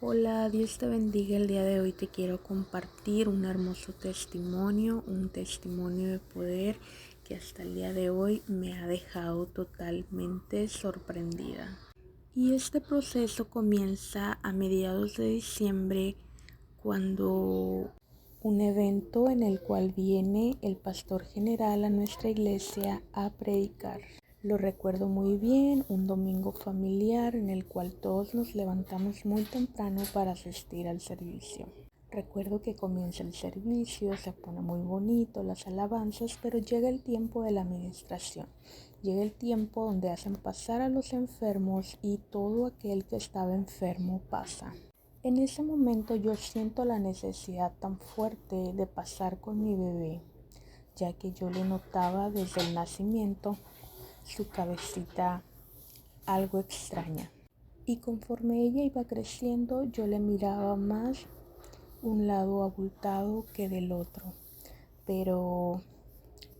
Hola, Dios te bendiga. El día de hoy te quiero compartir un hermoso testimonio, un testimonio de poder que hasta el día de hoy me ha dejado totalmente sorprendida. Y este proceso comienza a mediados de diciembre, cuando un evento en el cual viene el pastor general a nuestra iglesia a predicar. Lo recuerdo muy bien, un domingo familiar en el cual todos nos levantamos muy temprano para asistir al servicio. Recuerdo que comienza el servicio, se pone muy bonito, las alabanzas, pero llega el tiempo de la administración. Llega el tiempo donde hacen pasar a los enfermos y todo aquel que estaba enfermo pasa. En ese momento yo siento la necesidad tan fuerte de pasar con mi bebé, ya que yo le notaba desde el nacimiento su cabecita algo extraña. Y conforme ella iba creciendo, yo le miraba más un lado abultado que del otro. Pero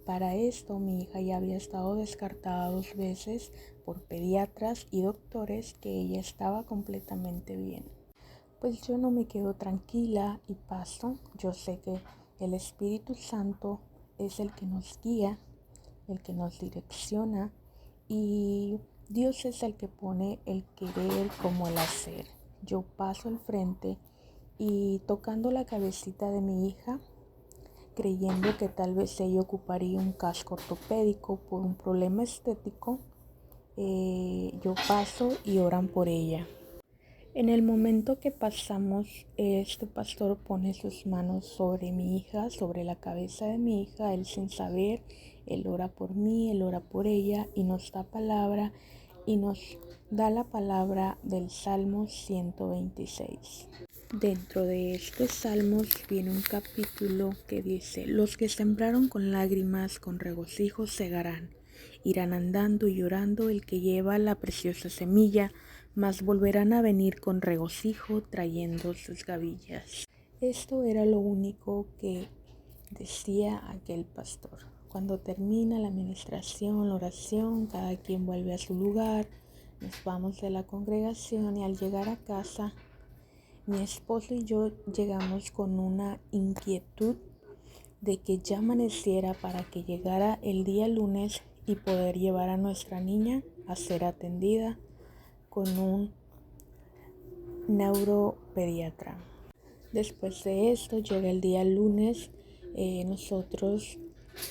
para esto mi hija ya había estado descartada 2 veces por pediatras y doctores que ella estaba completamente bien. Pues yo no me quedo tranquila y paso. Yo sé que el Espíritu Santo es el que nos guía, el que nos direcciona, y Dios es el que pone el querer como el hacer. Yo paso al frente y tocando la cabecita de mi hija, creyendo que tal vez ella ocuparía un casco ortopédico por un problema estético, yo paso y oran por ella. En el momento que pasamos, este pastor pone sus manos sobre mi hija, sobre la cabeza de mi hija, él sin saber, él ora por mí, él ora por ella y nos da palabra y nos da la palabra del Salmo 126. Dentro de estos salmos viene un capítulo que dice: los que sembraron con lágrimas, con regocijo segarán. Irán andando y llorando el que lleva la preciosa semilla, mas volverán a venir con regocijo trayendo sus gavillas. Esto era lo único que decía aquel pastor. Cuando termina la administración, la oración, cada quien vuelve a su lugar, nos vamos de la congregación y al llegar a casa, mi esposo y yo llegamos con una inquietud de que ya amaneciera para que llegara el día lunes y poder llevar a nuestra niña a ser atendida con un neuropediatra. Después de esto llega el día lunes, nosotros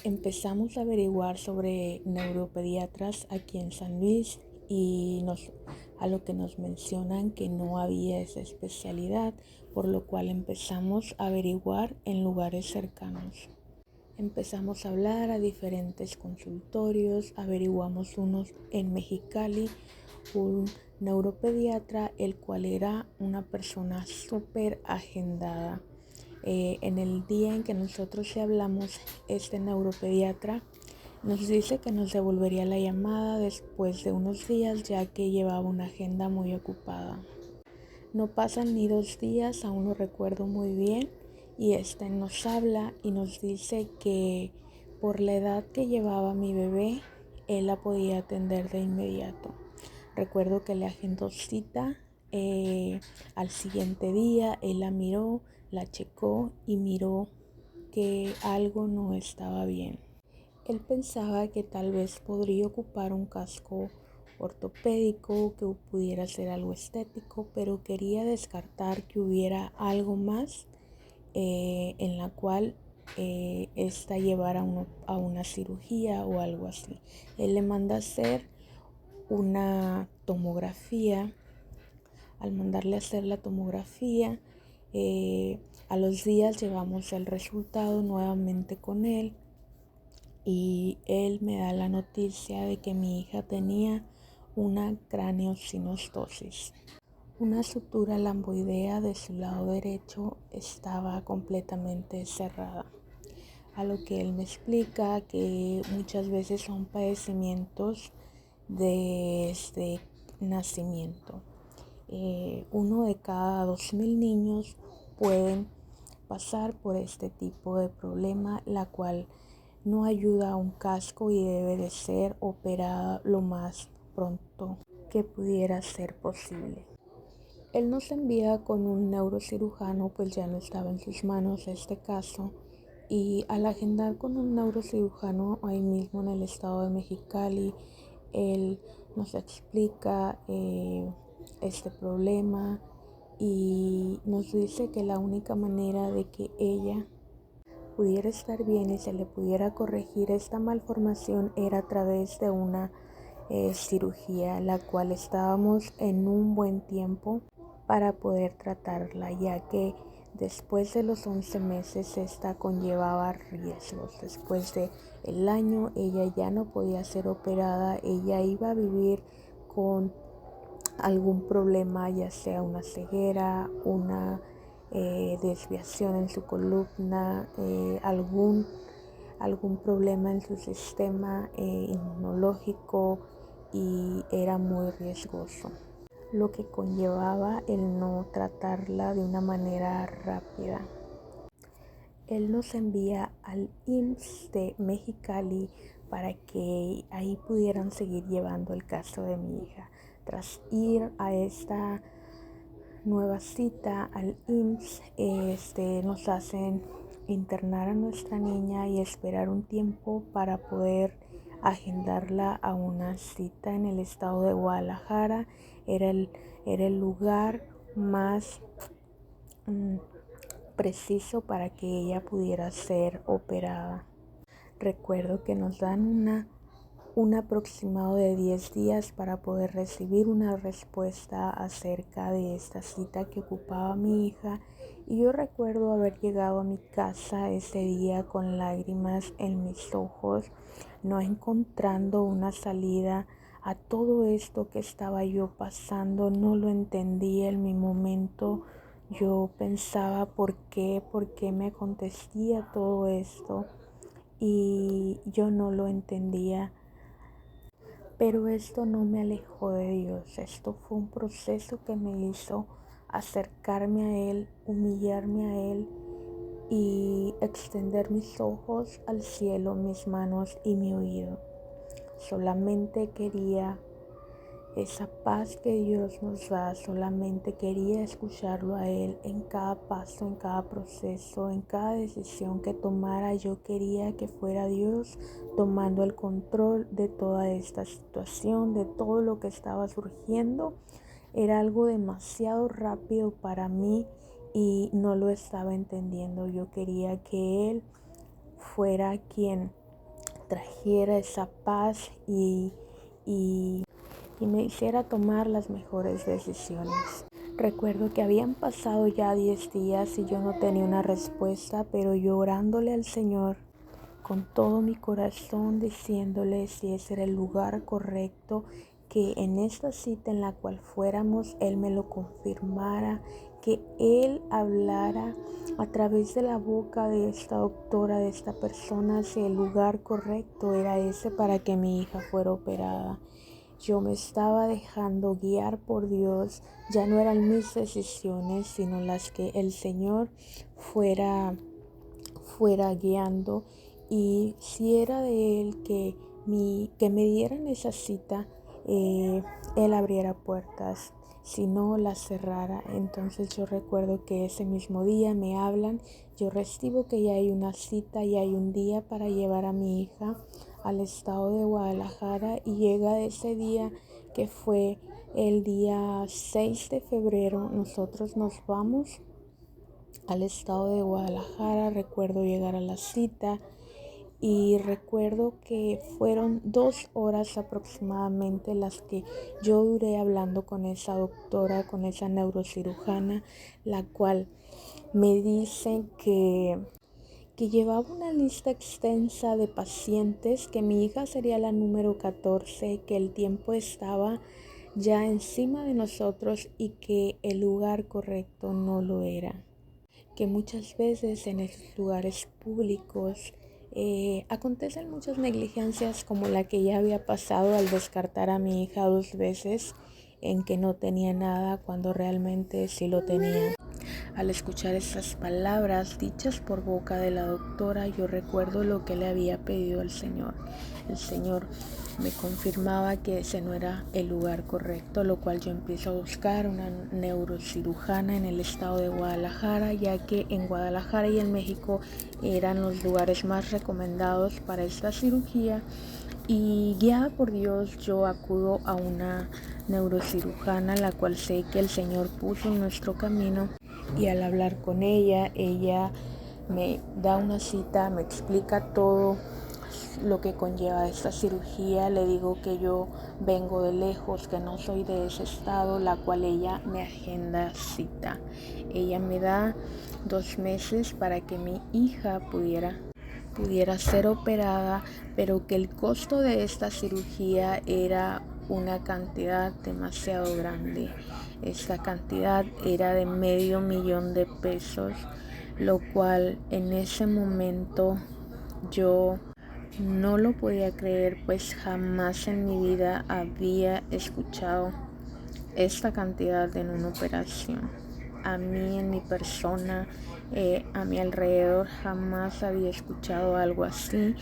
empezamos a averiguar sobre neuropediatras aquí en San Luis y a lo que nos mencionan que no había esa especialidad, por lo cual empezamos a averiguar en lugares cercanos. Empezamos a hablar a diferentes consultorios, averiguamos unos en Mexicali, un neuropediatra, el cual era una persona súper agendada. En el día en que nosotros hablamos, este neuropediatra nos dice que nos devolvería la llamada después de unos días, ya que llevaba una agenda muy ocupada. No pasan ni 2 días, aún lo recuerdo muy bien, y nos habla y nos dice que por la edad que llevaba mi bebé, él la podía atender de inmediato. Recuerdo que le agendó cita, al siguiente día él la miró, la checó y miró que algo no estaba bien. Él pensaba que tal vez podría ocupar un casco ortopédico, que pudiera ser algo estético, pero quería descartar que hubiera algo más en la cual esta llevara a una cirugía o algo así. Él le manda a hacer una tomografía. Al mandarle a hacer la tomografía, a los días llevamos el resultado nuevamente con él y él me da la noticia de que mi hija tenía una craneosinostosis. Una sutura lamboidea de su lado derecho estaba completamente cerrada. A lo que él me explica que muchas veces son padecimientos desde nacimiento. 1 de cada 2,000 niños pueden pasar por este tipo de problema, la cual no ayuda a un casco y debe de ser operada lo más pronto que pudiera ser posible. Él nos envía con un neurocirujano, pues ya no estaba en sus manos este caso. Y al agendar con un neurocirujano ahí mismo en el estado de Mexicali, él nos explica este problema y nos dice que la única manera de que ella pudiera estar bien y se le pudiera corregir esta malformación era a través de una cirugía, la cual estábamos en un buen tiempo para poder tratarla, ya que después de los 11 meses esta conllevaba riesgos. Después de el año ella ya no podía ser operada, ella iba a vivir con algún problema, ya sea una ceguera, una desviación en su columna, algún problema en su sistema inmunológico, y era muy riesgoso, lo que conllevaba el no tratarla de una manera rápida. Él nos envía al IMSS de Mexicali para que ahí pudieran seguir llevando el caso de mi hija. Tras ir a esta nueva cita al IMSS, nos hacen internar a nuestra niña y esperar un tiempo para poder agendarla a una cita en el estado de Guadalajara. Era el lugar más preciso para que ella pudiera ser operada. Recuerdo que nos dan un aproximado de 10 días para poder recibir una respuesta acerca de esta cita que ocupaba mi hija, y yo recuerdo haber llegado a mi casa ese día con lágrimas en mis ojos, no encontrando una salida a todo esto que estaba yo pasando. No lo entendía en mi momento. Yo pensaba por qué me acontecía todo esto, y yo no lo entendía. Pero esto no me alejó de Dios. Esto fue un proceso que me hizo acercarme a Él, humillarme a Él y extender mis ojos al cielo, mis manos y mi oído. Solamente quería esa paz que Dios nos da, solamente quería escucharlo a Él en cada paso, en cada proceso, en cada decisión que tomara. Yo quería que fuera Dios tomando el control de toda esta situación, de todo lo que estaba surgiendo. Era algo demasiado rápido para mí y no lo estaba entendiendo. Yo quería que Él fuera quien trajera esa paz y me hiciera tomar las mejores decisiones. Recuerdo que habían pasado ya 10 días y yo no tenía una respuesta, pero yo orándole al Señor con todo mi corazón, diciéndole si ese era el lugar correcto, que en esta cita en la cual fuéramos, Él me lo confirmara, que Él hablara a través de la boca de esta doctora, de esta persona, si el lugar correcto era ese para que mi hija fuera operada. Yo me estaba dejando guiar por Dios. Ya no eran mis decisiones, sino las que el Señor fuera guiando. Y si era de Él que me dieran esa cita, Él abriera puertas, si no las cerrara. Entonces yo recuerdo que ese mismo día me hablan, yo recibo que ya hay una cita y hay un día para llevar a mi hija al estado de Guadalajara, y llega ese día que fue el día 6 de febrero. Nosotros nos vamos al estado de Guadalajara. Recuerdo llegar a la cita y recuerdo que fueron 2 horas aproximadamente las que yo duré hablando con esa doctora, con esa neurocirujana, la cual me dice que llevaba una lista extensa de pacientes, que mi hija sería la número 14, que el tiempo estaba ya encima de nosotros y que el lugar correcto no lo era. Que muchas veces en esos lugares públicos acontecen muchas negligencias, como la que ya había pasado al descartar a mi hija 2 veces en que no tenía nada cuando realmente sí lo tenía. Al escuchar estas palabras dichas por boca de la doctora, yo recuerdo lo que le había pedido al Señor. El Señor me confirmaba que ese no era el lugar correcto, lo cual yo empiezo a buscar una neurocirujana en el estado de Guadalajara, ya que en Guadalajara y en México eran los lugares más recomendados para esta cirugía. Y guiada por Dios, yo acudo a una neurocirujana, la cual sé que el Señor puso en nuestro camino, y al hablar con ella, ella me da una cita, me explica todo lo que conlleva esta cirugía. Le digo que yo vengo de lejos, que no soy de ese estado, la cual ella me agenda cita. Ella me da 2 meses para que mi hija pudiera ser operada, pero que el costo de esta cirugía era una cantidad demasiado grande. Esta cantidad era de $500,000, lo cual en ese momento yo no lo podía creer, pues jamás en mi vida había escuchado esta cantidad en una operación. A mí, en mi persona, a mi alrededor, jamás había escuchado algo así,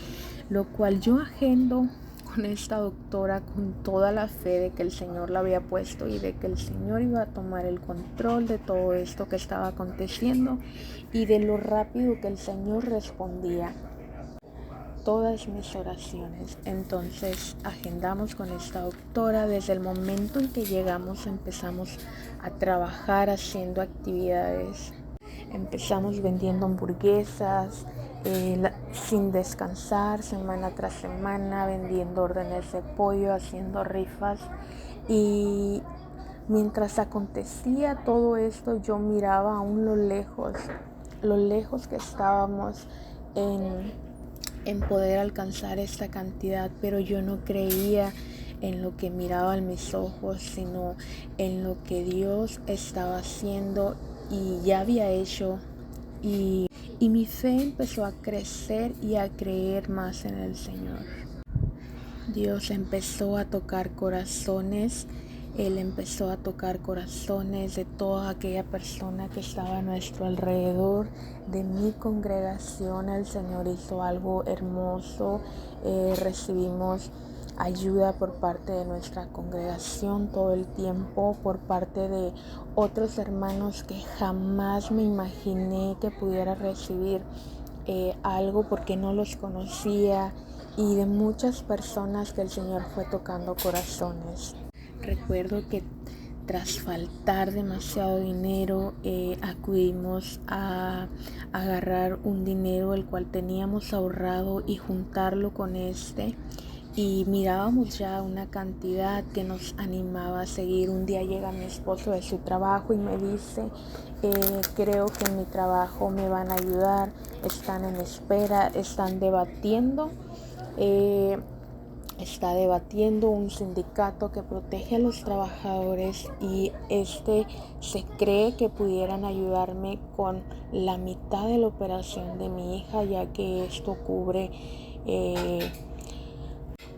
lo cual yo agendo con esta doctora con toda la fe de que el Señor la había puesto y de que el Señor iba a tomar el control de todo esto que estaba aconteciendo y de lo rápido que el Señor respondía todas mis oraciones. Entonces agendamos con esta doctora. Desde el momento en que llegamos empezamos a trabajar haciendo actividades. Empezamos vendiendo hamburguesas sin descansar, semana tras semana, vendiendo órdenes de pollo, haciendo rifas. Y mientras acontecía todo esto, yo miraba aún lo lejos que estábamos en poder alcanzar esta cantidad, pero yo no creía en lo que miraba en mis ojos, sino en lo que Dios estaba haciendo y ya había hecho, y mi fe empezó a crecer y a creer más en el Señor. Dios empezó a tocar corazones. Él empezó a tocar corazones de toda aquella persona que estaba a nuestro alrededor, de mi congregación. El Señor hizo algo hermoso. Recibimos ayuda por parte de nuestra congregación todo el tiempo, por parte de otros hermanos que jamás me imaginé que pudiera recibir algo porque no los conocía, y de muchas personas que el Señor fue tocando corazones. Recuerdo que tras faltar demasiado dinero, acudimos a agarrar un dinero el cual teníamos ahorrado y juntarlo con y mirábamos ya una cantidad que nos animaba a seguir. Un día llega mi esposo de su trabajo y me dice, creo que en mi trabajo me van a ayudar, están en espera, están debatiendo. Está debatiendo un sindicato que protege a los trabajadores, y se cree que pudieran ayudarme con la mitad de la operación de mi hija, ya que esto cubre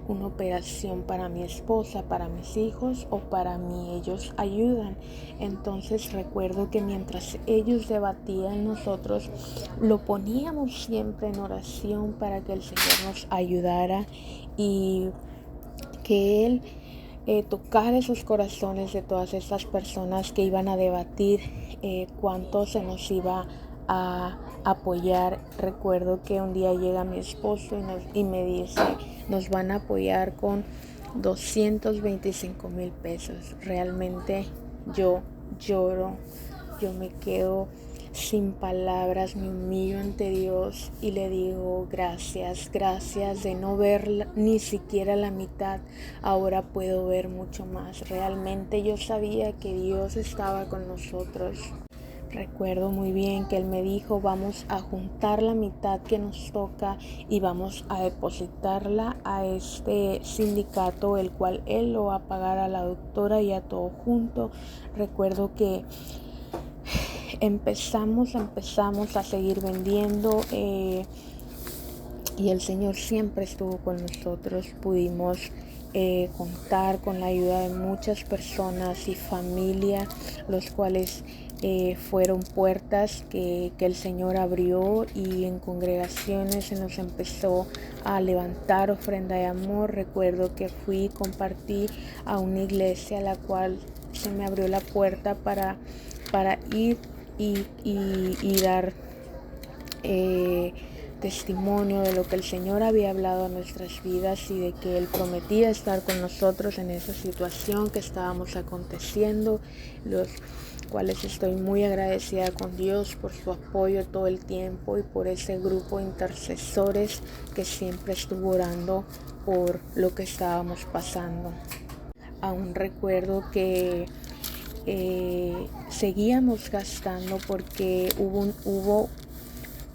una operación para mi esposa, para mis hijos o para mí. Ellos ayudan. Entonces recuerdo que mientras ellos debatían, nosotros lo poníamos siempre en oración para que el Señor nos ayudara y que Él tocara esos corazones de todas estas personas que iban a debatir cuánto se nos iba a apoyar. Recuerdo que un día llega mi esposo y me dice, nos van a apoyar con $225,000. Realmente yo lloro, yo me quedo sin palabras, me humillo ante Dios y le digo gracias de no ver ni siquiera la mitad, ahora puedo ver mucho más. Realmente yo sabía que Dios estaba con nosotros. Recuerdo muy bien que Él me dijo, vamos a juntar la mitad que nos toca y vamos a depositarla a este sindicato, el cual Él lo va a pagar a la doctora y a todo junto. Recuerdo que empezamos a seguir vendiendo y el Señor siempre estuvo con nosotros. Pudimos contar con la ayuda de muchas personas y familia, los cuales fueron puertas que el Señor abrió, y en congregaciones se nos empezó a levantar ofrenda de amor. Recuerdo que fui y compartí a una iglesia a la cual se me abrió la puerta para ir y dar testimonio de lo que el Señor había hablado a nuestras vidas, y de que Él prometía estar con nosotros en esa situación que estábamos aconteciendo, los cuales estoy muy agradecida con Dios por su apoyo todo el tiempo, y por ese grupo de intercesores que siempre estuvo orando por lo que estábamos pasando. Aún recuerdo que seguíamos gastando, porque hubo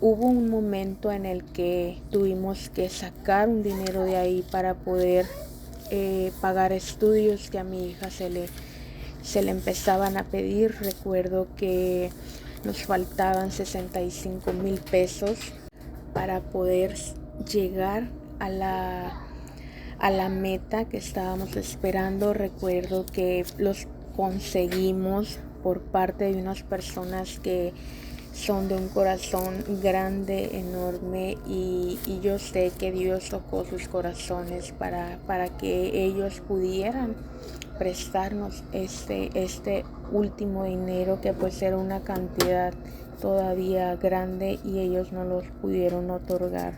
un momento en el que tuvimos que sacar un dinero de ahí para poder pagar estudios que a mi hija se le empezaban a pedir. Recuerdo que nos faltaban 65,000 pesos para poder llegar a la meta que estábamos esperando. Recuerdo que los conseguimos por parte de unas personas que son de un corazón grande, enorme, y yo sé que Dios tocó sus corazones para que ellos pudieran prestarnos este último dinero, que pues era una cantidad todavía grande, y ellos no los pudieron otorgar.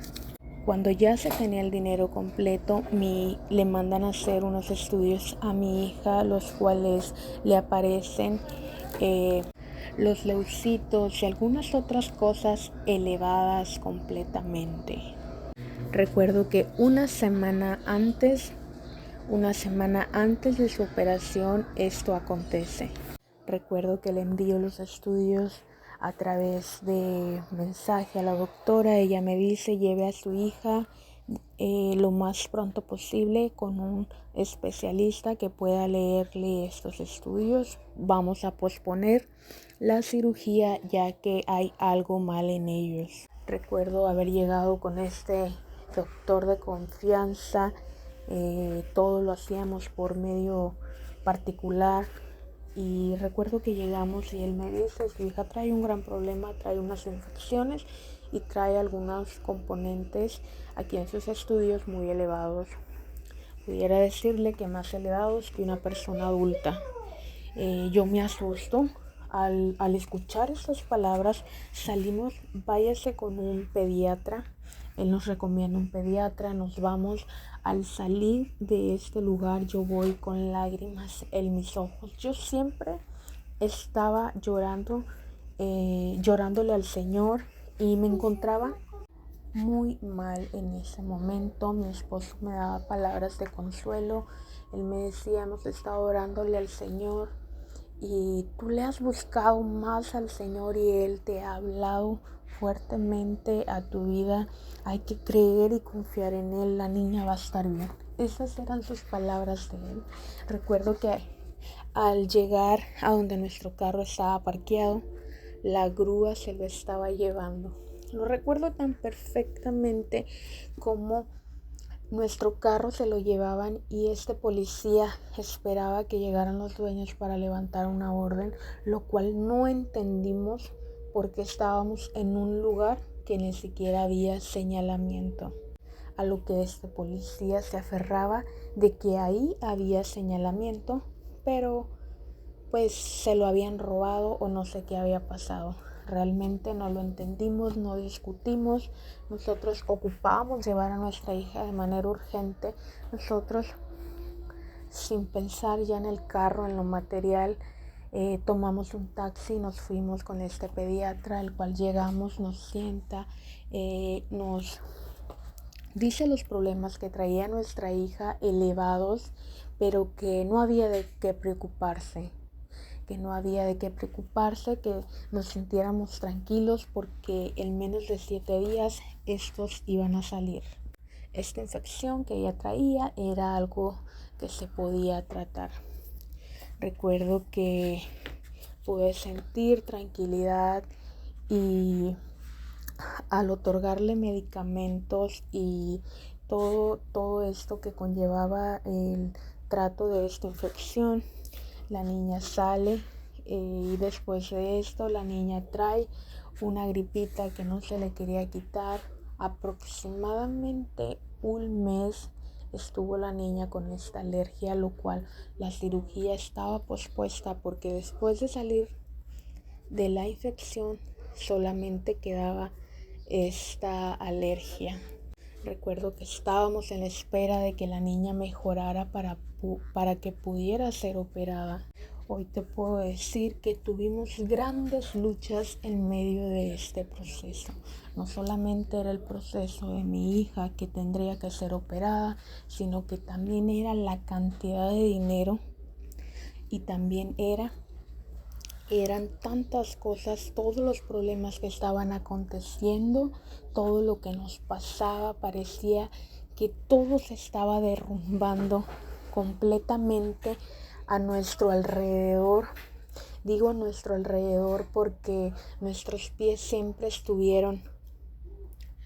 Cuando ya se tenía el dinero completo, le mandan a hacer unos estudios a mi hija, los cuales le aparecen los leucitos y algunas otras cosas elevadas completamente. Recuerdo que una semana antes de su operación esto acontece. Recuerdo que le envío los estudios a través de mensaje a la doctora. Ella me dice: lleve a su hija lo más pronto posible con un especialista que pueda leerle estos estudios. Vamos a posponer la cirugía ya que hay algo mal en ellos. Recuerdo haber llegado con este doctor de confianza. Todo lo hacíamos por medio particular, y recuerdo que llegamos y él me dice: su hija trae un gran problema, trae unas infecciones y trae algunos componentes aquí en sus estudios muy elevados. Pudiera decirle que más elevados que una persona adulta. Yo me asusto al escuchar estas palabras. Salimos: váyase con un pediatra. Él nos recomienda un pediatra, nos vamos. Al salir de este lugar yo voy con lágrimas en mis ojos. Yo siempre estaba llorándole al Señor, y me encontraba muy mal en ese momento. Mi esposo me daba palabras de consuelo. Él me decía: hemos estado orándole al Señor y tú le has buscado más al Señor y Él te ha hablado fuertemente a tu vida. Hay que creer y confiar en Él, la niña va a estar bien. Esas eran sus palabras de Él. Recuerdo que al llegar a donde nuestro carro estaba parqueado, la grúa se lo estaba llevando. Lo recuerdo tan perfectamente como nuestro carro se lo llevaban, y este policía esperaba que llegaran los dueños para levantar una orden, lo cual no entendimos porque estábamos en un lugar que ni siquiera había señalamiento. A lo que este policía se aferraba de que ahí había señalamiento, pero pues se lo habían robado o no sé qué había pasado. Realmente no lo entendimos, no discutimos. Nosotros ocupábamos llevar a nuestra hija de manera urgente. Nosotros, sin pensar ya en el carro, en lo material, tomamos un taxi y nos fuimos con este pediatra, el cual llegamos, nos sienta, nos dice los problemas que traía nuestra hija elevados, pero que no había de qué preocuparse. Que nos sintiéramos tranquilos porque en menos de 7 días estos iban a salir. Esta infección que ella traía era algo que se podía tratar. Recuerdo que pude sentir tranquilidad, y al otorgarle medicamentos y todo esto que conllevaba el trato de esta infección, la niña sale y después de esto la niña trae una gripita que no se le quería quitar. Aproximadamente un mes estuvo la niña con esta alergia, lo cual la cirugía estaba pospuesta porque después de salir de la infección solamente quedaba esta alergia. Recuerdo que estábamos en la espera de que la niña mejorara para que pudiera ser operada. Hoy te puedo decir que tuvimos grandes luchas en medio de este proceso. No solamente era el proceso de mi hija que tendría que ser operada, sino que también era la cantidad de dinero y también eran tantas cosas, todos los problemas que estaban aconteciendo, todo lo que nos pasaba, parecía que todo se estaba derrumbando completamente a nuestro alrededor. Digo a nuestro alrededor porque nuestros pies siempre estuvieron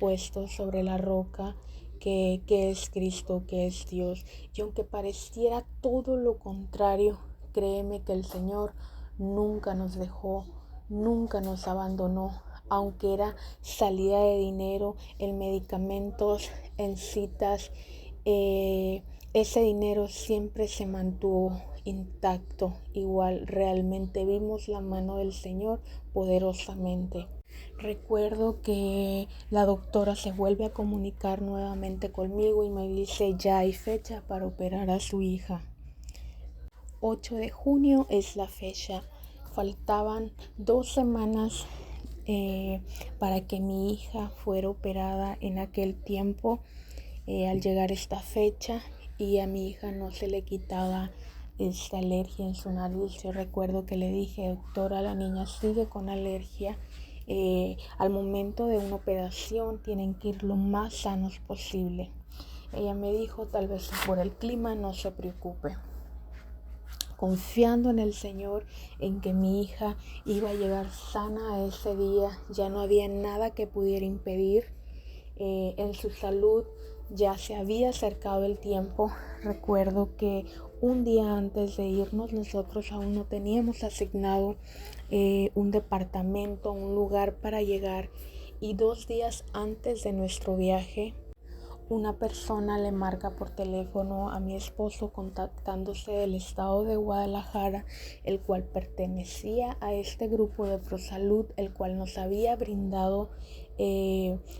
puestos sobre la roca que es Cristo, que es Dios. Y aunque pareciera todo lo contrario, créeme que el Señor nunca nos dejó, nunca nos abandonó, aunque era salida de dinero, en medicamentos, en citas, ese dinero siempre se mantuvo intacto. Igual realmente vimos la mano del Señor poderosamente. Recuerdo que la doctora se vuelve a comunicar nuevamente conmigo y me dice ya hay fecha para operar a su hija. 8 de junio es la fecha. Faltaban 2 semanas para que mi hija fuera operada en aquel tiempo. Al llegar esta fecha y a mi hija no se le quitaba esta alergia en su nariz. Yo recuerdo que le dije, doctora, la niña sigue con alergia. Al momento de una operación tienen que ir lo más sanos posible. Ella me dijo, tal vez por el clima, no se preocupe. Confiando en el Señor, en que mi hija iba a llegar sana a ese día, ya no había nada que pudiera impedir en su salud. Ya se había acercado el tiempo. Recuerdo que un día antes de irnos nosotros aún no teníamos asignado un departamento, un lugar para llegar, y 2 días antes de nuestro viaje una persona le marca por teléfono a mi esposo contactándose del estado de Guadalajara, el cual pertenecía a este grupo de ProSalud, el cual nos había brindado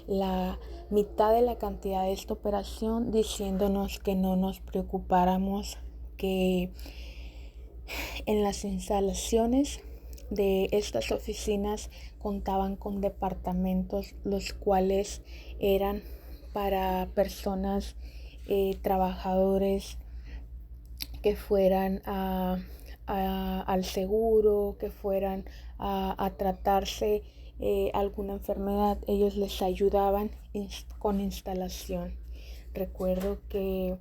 la mitad de la cantidad de esta operación, diciéndonos que no nos preocupáramos, que en las instalaciones de estas oficinas contaban con departamentos, los cuales eran para personas, trabajadores que fueran al seguro, que fueran a tratarse alguna enfermedad. Ellos les ayudaban con instalación. Recuerdo que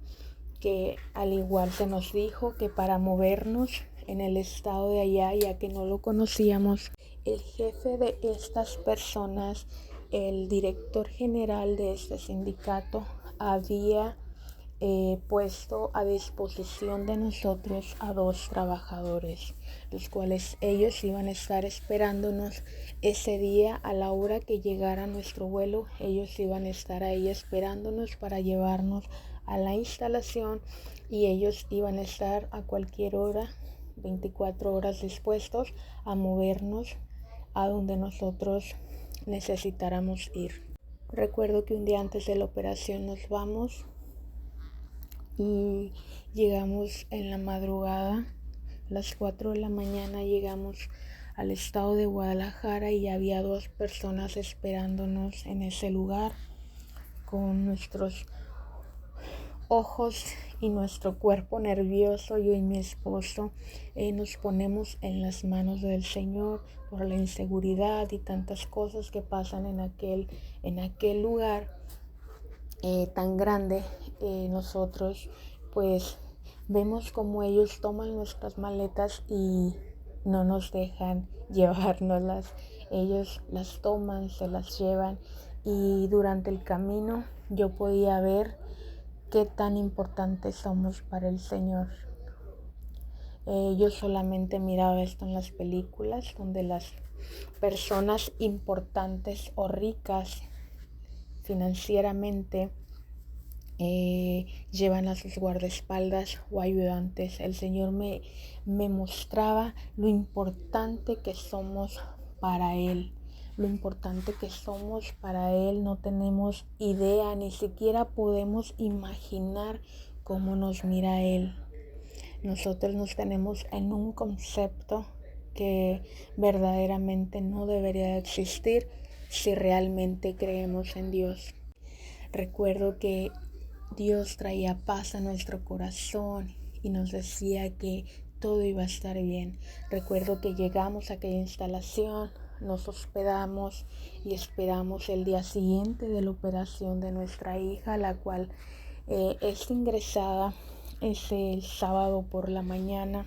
al igual se nos dijo que para movernos en el estado de allá, ya que no lo conocíamos, el jefe de estas personas, el director general de este sindicato, había puesto a disposición de nosotros a 2 trabajadores, los cuales ellos iban a estar esperándonos ese día a la hora que llegara nuestro vuelo. Ellos iban a estar ahí esperándonos para llevarnos a la instalación, y ellos iban a estar a cualquier hora, 24 horas dispuestos a movernos a donde nosotros necesitáramos ir. Recuerdo que un día antes de la operación nos vamos y llegamos en la madrugada, a las 4 de la mañana llegamos al estado de Guadalajara, y había 2 personas esperándonos en ese lugar. Con nuestros ojos y nuestro cuerpo nervioso, yo y mi esposo nos ponemos en las manos del Señor por la inseguridad y tantas cosas que pasan en aquel lugar tan grande. Nosotros pues vemos como ellos toman nuestras maletas y no nos dejan llevárnoslas. Ellos las toman, se las llevan, y durante el camino yo podía ver qué tan importantes somos para el Señor. Yo solamente miraba esto en las películas donde las personas importantes o ricas financieramente llevan a sus guardaespaldas o ayudantes. El Señor me mostraba lo importante que somos para Él. Lo importante que somos para Él, no tenemos idea, ni siquiera podemos imaginar cómo nos mira Él. Nosotros nos tenemos en un concepto que verdaderamente no debería de existir si realmente creemos en Dios. Recuerdo que Dios traía paz a nuestro corazón y nos decía que todo iba a estar bien. Recuerdo que llegamos a aquella instalación, nos hospedamos y esperamos el día siguiente de la operación de nuestra hija, la cual es ingresada ese sábado por la mañana.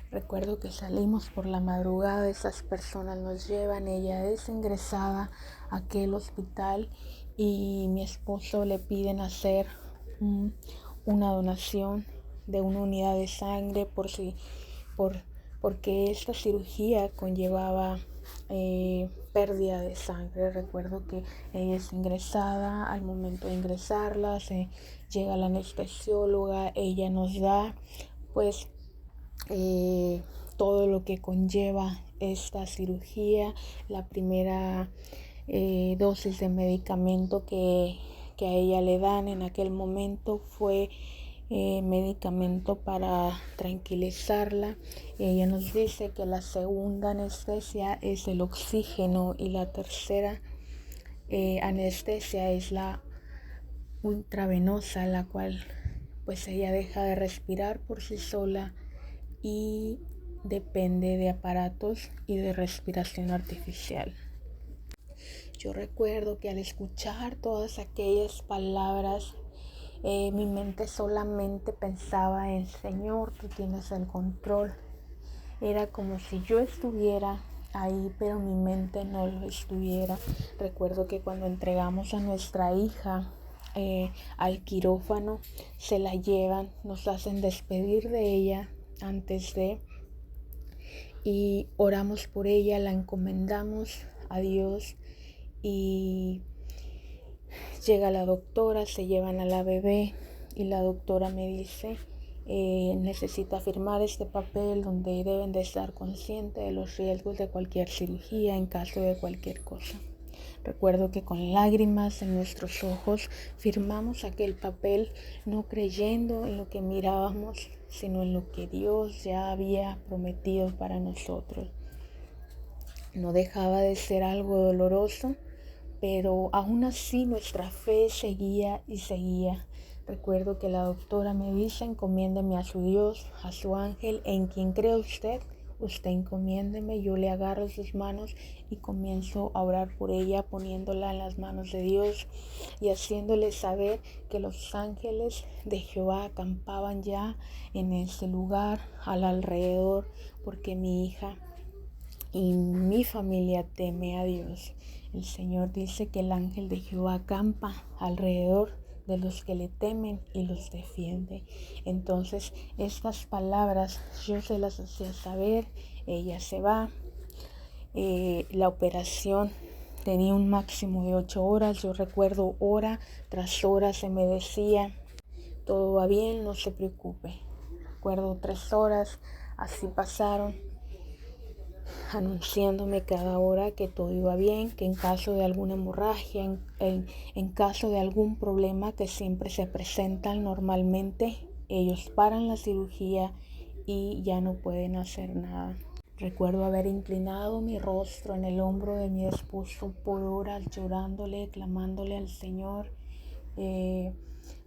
Recuerdo que salimos por la madrugada, esas personas nos llevan, ella es ingresada a aquel hospital y mi esposo le piden hacer una donación de una unidad de sangre porque esta cirugía conllevaba pérdida de sangre. Recuerdo que ella es ingresada, al momento de ingresarla llega la anestesióloga, ella nos da pues todo lo que conlleva esta cirugía, la primera dosis de medicamento que a ella le dan en aquel momento fue medicamento para tranquilizarla. Ella nos dice que la segunda anestesia es el oxígeno y la tercera anestesia es la ultravenosa, la cual pues ella deja de respirar por sí sola y depende de aparatos y de respiración artificial. Yo recuerdo que al escuchar todas aquellas palabras, mi mente solamente pensaba en Señor, tú tienes el control. Era como si yo estuviera ahí, pero mi mente no lo estuviera. Recuerdo que cuando entregamos a nuestra hija al quirófano, se la llevan, nos hacen despedir de ella antes de, y oramos por ella, la encomendamos a Dios y llega la doctora, se llevan a la bebé y la doctora me dice necesita firmar este papel donde deben de estar conscientes de los riesgos de cualquier cirugía en caso de cualquier cosa. Recuerdo que con lágrimas en nuestros ojos firmamos aquel papel, no creyendo en lo que mirábamos, sino en lo que Dios ya había prometido para nosotros. No dejaba de ser algo doloroso, pero aún así nuestra fe seguía y seguía. Recuerdo que la doctora me dice, encomiéndeme a su Dios, a su ángel, en quien cree usted encomiéndeme. Yo le agarro sus manos y comienzo a orar por ella, poniéndola en las manos de Dios y haciéndole saber que los ángeles de Jehová acampaban ya en ese lugar, al alrededor, porque mi hija y mi familia teme a Dios. El Señor dice que el ángel de Jehová acampa alrededor de los que le temen y los defiende. Entonces estas palabras yo se las hacía saber, ella se va. La operación tenía un máximo de 8 horas, yo recuerdo hora tras hora se me decía, todo va bien, no se preocupe. Recuerdo 3 horas, así pasaron, anunciándome cada hora que todo iba bien, que en caso de alguna hemorragia, en caso de algún problema que siempre se presentan normalmente, ellos paran la cirugía y ya no pueden hacer nada. Recuerdo haber inclinado mi rostro en el hombro de mi esposo por horas, llorándole, clamándole al Señor.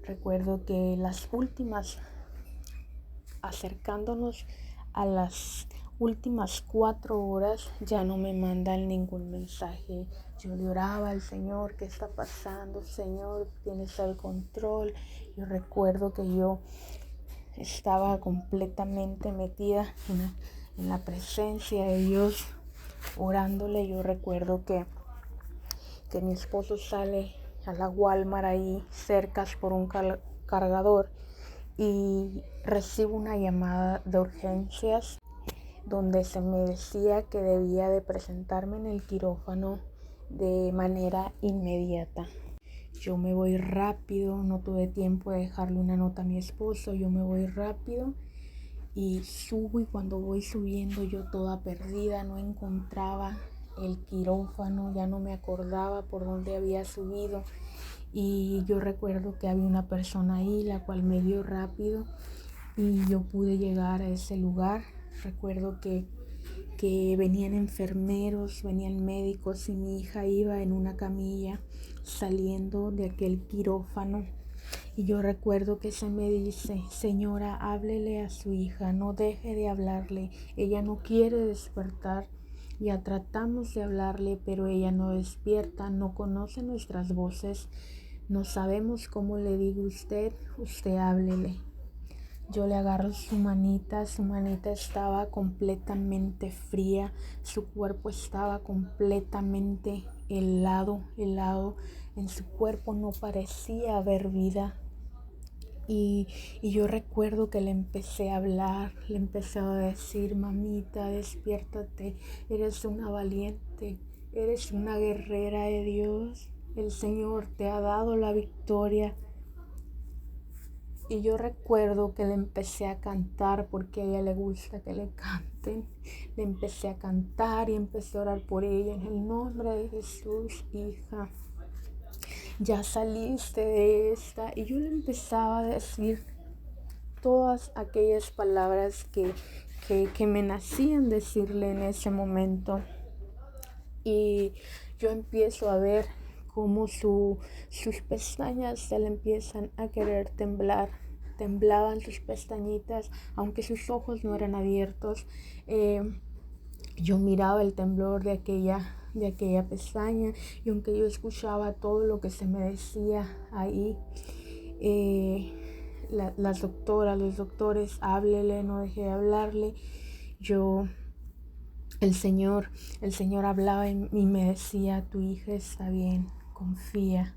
Recuerdo que las últimas, acercándonos a las últimas 4 horas, ya no me mandan ningún mensaje. Yo le oraba al Señor, ¿qué está pasando? Señor, tienes el control. Yo recuerdo que yo estaba completamente metida en la presencia de Dios, orándole. Yo recuerdo que mi esposo sale a la Walmart ahí cerca por un cargador y recibo una llamada de urgencias donde se me decía que debía de presentarme en el quirófano de manera inmediata. Yo me voy rápido, no tuve tiempo de dejarle una nota a mi esposo, yo me voy rápido y subo, y cuando voy subiendo yo toda perdida, no encontraba el quirófano, ya no me acordaba por dónde había subido, y yo recuerdo que había una persona ahí la cual me vio rápido y yo pude llegar a ese lugar. Recuerdo que venían enfermeros, venían médicos y mi hija iba en una camilla saliendo de aquel quirófano. Y yo recuerdo que se me dice: señora, háblele a su hija, no deje de hablarle, ella no quiere despertar. Ya tratamos de hablarle, pero ella no despierta, no conoce nuestras voces, no sabemos cómo le digo usted háblele. Yo le agarro su manita estaba completamente fría, su cuerpo estaba completamente helado, en su cuerpo no parecía haber vida. Y yo recuerdo que le empecé a hablar, le empecé a decir: mamita, despiértate, eres una valiente, eres una guerrera de Dios, el Señor te ha dado la victoria. Y yo recuerdo que le empecé a cantar, porque a ella le gusta que le canten. Le empecé a cantar y empecé a orar por ella: en el nombre de Jesús, hija, ya saliste de esta. Y yo le empezaba a decir todas aquellas palabras que me nacían decirle en ese momento. Y yo empiezo a ver cómo sus pestañas se le empiezan a querer temblar. Temblaban sus pestañitas, aunque sus ojos no eran abiertos. Yo miraba el temblor de aquella pestaña, y aunque yo escuchaba todo lo que se me decía ahí, las doctoras, los doctores: háblele, no deje de hablarle. El Señor hablaba y me decía: tu hija está bien, confía.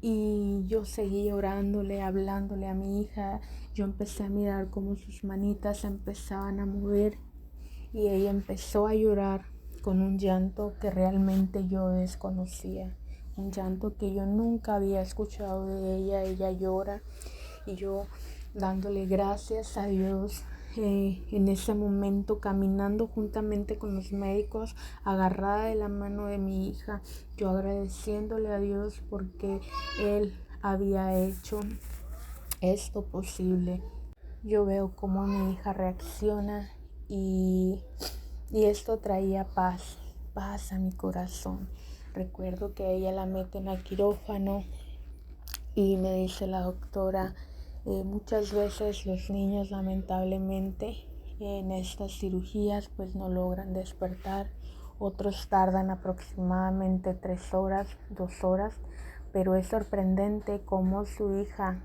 Y yo seguí orándole, hablándole a mi hija. Yo empecé a mirar cómo sus manitas se empezaban a mover, y ella empezó a llorar con un llanto que realmente yo desconocía, un llanto que yo nunca había escuchado de ella. Ella llora y yo dándole gracias a Dios. En ese momento, caminando juntamente con los médicos, agarrada de la mano de mi hija, yo agradeciéndole a Dios porque Él había hecho esto posible. Yo veo cómo mi hija reacciona, y esto traía paz a mi corazón. Recuerdo que ella la meten al quirófano y me dice la doctora: muchas veces los niños lamentablemente en estas cirugías pues no logran despertar, otros tardan aproximadamente 3 horas, 2 horas, pero es sorprendente cómo su hija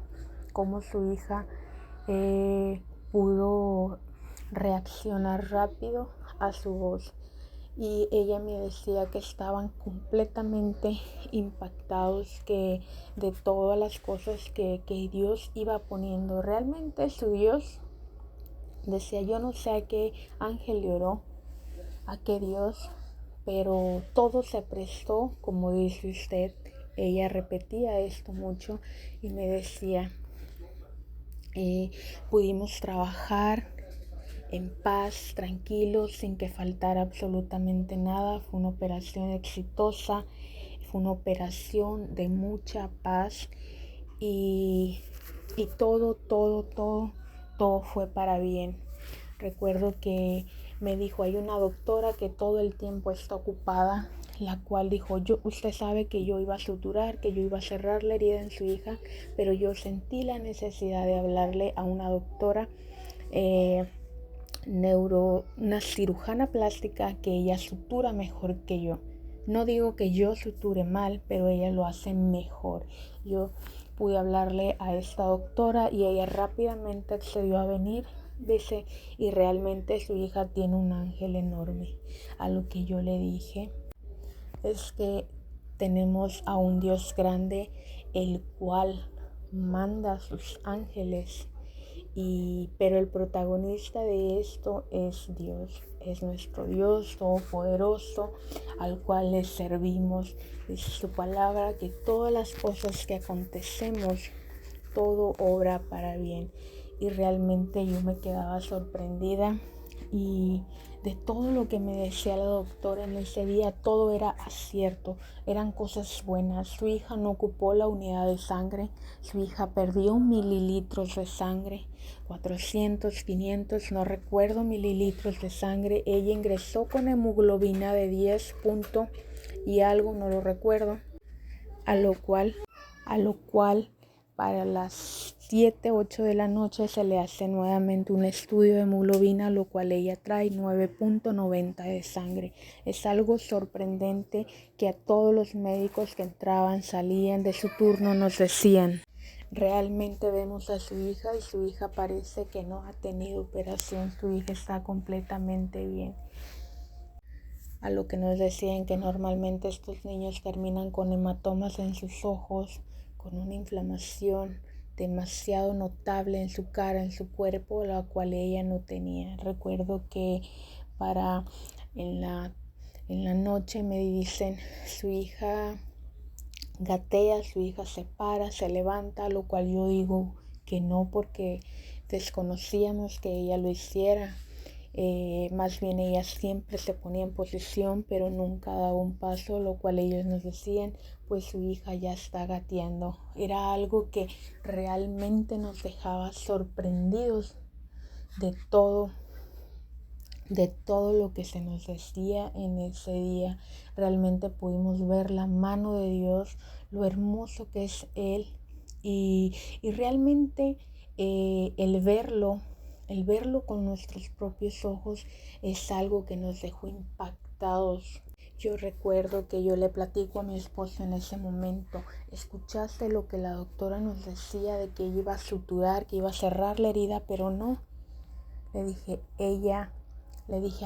pudo reaccionar rápido a su voz. Y ella me decía que estaban completamente impactados de todas las cosas que Dios iba poniendo. Realmente su Dios, decía, yo no sé a qué ángel le oró, a qué Dios, pero todo se prestó, como dice usted. Ella repetía esto mucho y me decía: pudimos trabajar en paz, tranquilos, sin que faltara absolutamente nada. Fue una operación exitosa, fue una operación de mucha paz, y todo fue para bien. Recuerdo que me dijo: hay una doctora que todo el tiempo está ocupada, la cual dijo: usted sabe que yo iba a suturar, que yo iba a cerrar la herida en su hija, pero yo sentí la necesidad de hablarle a una doctora una cirujana plástica, que ella sutura mejor que yo. No digo que yo suture mal, pero ella lo hace mejor. Yo pude hablarle a esta doctora y ella rápidamente accedió a venir. Dice, y realmente su hija tiene un ángel enorme. A lo que yo le dije es que tenemos a un Dios grande, el cual manda a sus ángeles, pero el protagonista de esto es Dios, es nuestro Dios todopoderoso al cual le servimos. Dice su palabra que todas las cosas que acontecemos, todo obra para bien. Y realmente yo me quedaba sorprendida y de todo lo que me decía la doctora en ese día, todo era acierto, eran cosas buenas. Su hija no ocupó la unidad de sangre, su hija perdió mililitros de sangre, 400, 500, no recuerdo mililitros de sangre. Ella ingresó con hemoglobina de 10 punto y algo, no lo recuerdo, a lo cual para las 7, 8 de la noche se le hace nuevamente un estudio de hemoglobina, lo cual ella trae 9.90 de sangre. Es algo sorprendente que a todos los médicos que entraban, salían de su turno nos decían: realmente vemos a su hija y su hija parece que no ha tenido operación, su hija está completamente bien. A lo que nos decían que normalmente estos niños terminan con hematomas en sus ojos, con una inflamación demasiado notable en su cara, en su cuerpo, la cual ella no tenía. Recuerdo que en la noche me dicen: su hija gatea, su hija se para, se levanta, lo cual yo digo que no, porque desconocíamos que ella lo hiciera. Más bien ella siempre se ponía en posición, pero nunca daba un paso, lo cual ellos nos decían: pues su hija ya está gateando. Era algo que realmente nos dejaba sorprendidos de todo lo que se nos decía en ese día. Realmente pudimos ver la mano de Dios, lo hermoso que es Él, y realmente el verlo con nuestros propios ojos es algo que nos dejó impactados. Yo recuerdo que yo le platico a mi esposo en ese momento: ¿escuchaste lo que la doctora nos decía de que iba a suturar, que iba a cerrar la herida? Pero no, le dije,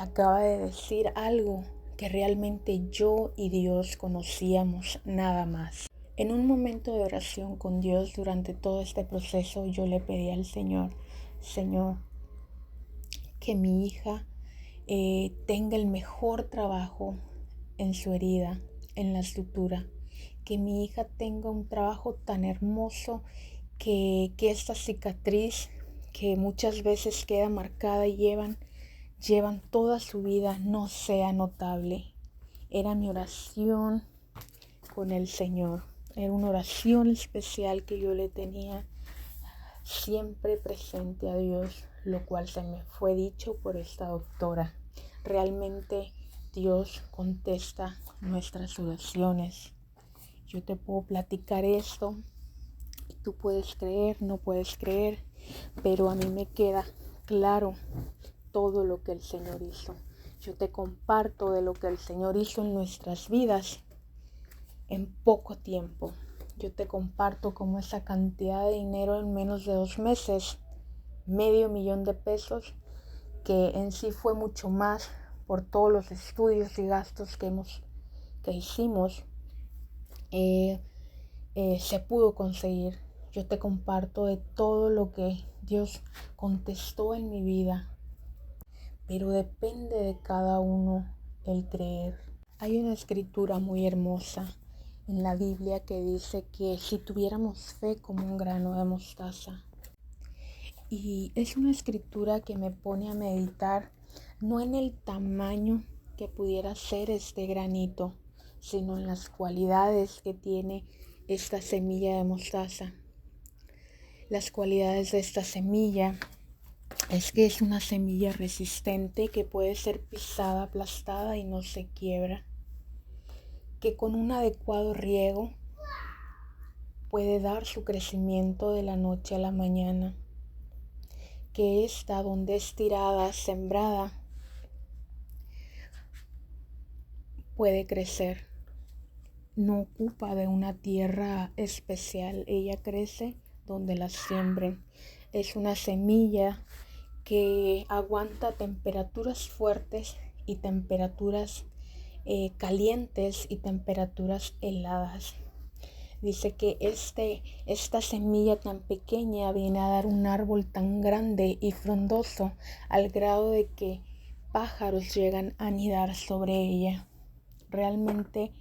acaba de decir algo que realmente yo y Dios conocíamos, nada más. En un momento de oración con Dios durante todo este proceso, yo le pedí al Señor: Señor, que mi hija tenga el mejor trabajo en su herida, en la sutura. Que mi hija tenga un trabajo tan hermoso que esta cicatriz, que muchas veces queda marcada y llevan toda su vida, no sea notable. Era mi oración con el Señor. Era una oración especial que yo le tenía siempre presente a Dios, lo cual se me fue dicho por esta doctora. Realmente Dios contesta nuestras oraciones. Yo te puedo platicar esto y tú puedes creer, no puedes creer, pero a mí me queda claro todo lo que el Señor hizo. Yo te comparto de lo que el Señor hizo en nuestras vidas en poco tiempo. Yo te comparto cómo esa cantidad de dinero en menos de 2 meses, $500,000 de pesos, que en sí fue mucho más por todos los estudios y gastos que hicimos, se pudo conseguir. Yo te comparto de todo lo que Dios contestó en mi vida, pero depende de cada uno el creer. Hay una escritura muy hermosa en la Biblia que dice que si tuviéramos fe como un grano de mostaza. Y es una escritura que me pone a meditar no en el tamaño que pudiera ser este granito, sino en las cualidades que tiene esta semilla de mostaza. Las cualidades de esta semilla es que es una semilla resistente que puede ser pisada, aplastada y no se quiebra. Que con un adecuado riego puede dar su crecimiento de la noche a la mañana. Que esta, donde es tirada, sembrada, puede crecer. No ocupa de una tierra especial, ella crece donde la siembren. Es una semilla que aguanta temperaturas fuertes y temperaturas calientes y temperaturas heladas. Dice que esta semilla tan pequeña viene a dar un árbol tan grande y frondoso al grado de que pájaros llegan a anidar sobre ella. Realmente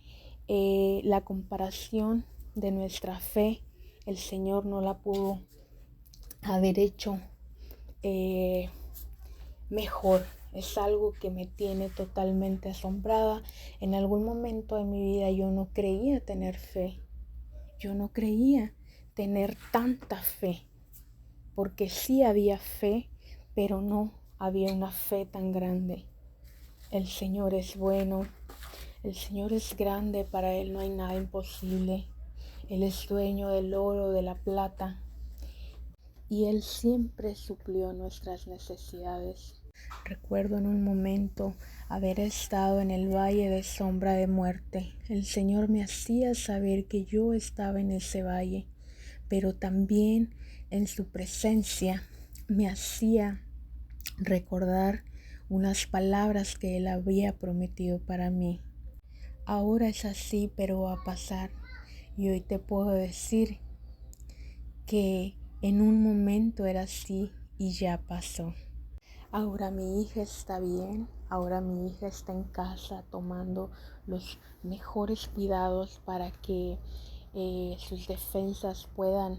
la comparación de nuestra fe, el Señor no la pudo haber hecho mejor. Es algo que me tiene totalmente asombrada. En algún momento de mi vida yo no creía tener fe. Yo no creía tener tanta fe, porque sí había fe, pero no había una fe tan grande. El Señor es bueno, el Señor es grande, para Él no hay nada imposible. Él es dueño del oro, de la plata, y Él siempre suplió nuestras necesidades. Recuerdo en un momento haber estado en el valle de sombra de muerte. El Señor me hacía saber que yo estaba en ese valle, pero también en su presencia me hacía recordar unas palabras que Él había prometido para mí. Ahora es así, pero va a pasar. Y hoy te puedo decir que en un momento era así y ya pasó. Ahora mi hija está bien, ahora mi hija está en casa tomando los mejores cuidados para que sus defensas puedan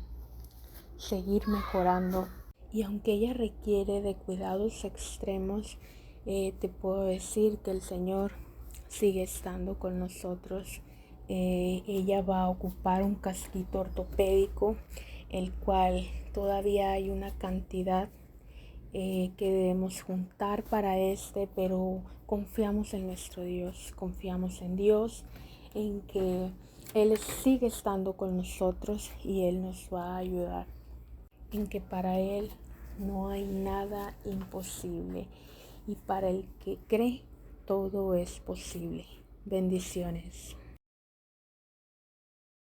seguir mejorando. Y aunque ella requiere de cuidados extremos, te puedo decir que el Señor sigue estando con nosotros. Ella va a ocupar un casquito ortopédico, el cual todavía hay una cantidad que debemos juntar para pero confiamos en nuestro Dios, confiamos en Dios, en que Él sigue estando con nosotros y Él nos va a ayudar, en que para Él no hay nada imposible y para el que cree todo es posible. Bendiciones.